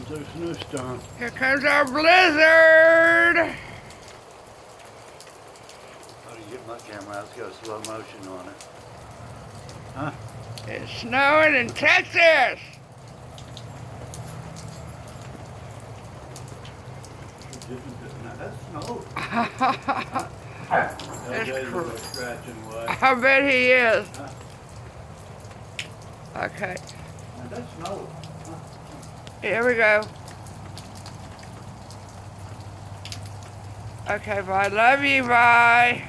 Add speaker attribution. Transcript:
Speaker 1: comes our snowstorm.
Speaker 2: Here comes our blizzard.
Speaker 1: How do you get my camera? It's got a slow motion on it. Huh?
Speaker 2: It's snowing in Texas.
Speaker 1: Now that's snow.
Speaker 2: That's
Speaker 1: LJ's
Speaker 2: cool.
Speaker 1: really scratching away.
Speaker 2: I bet he is.
Speaker 1: Huh?
Speaker 2: Okay,
Speaker 1: Now that's snow.
Speaker 2: here we go. Okay, bye. Love you, bye.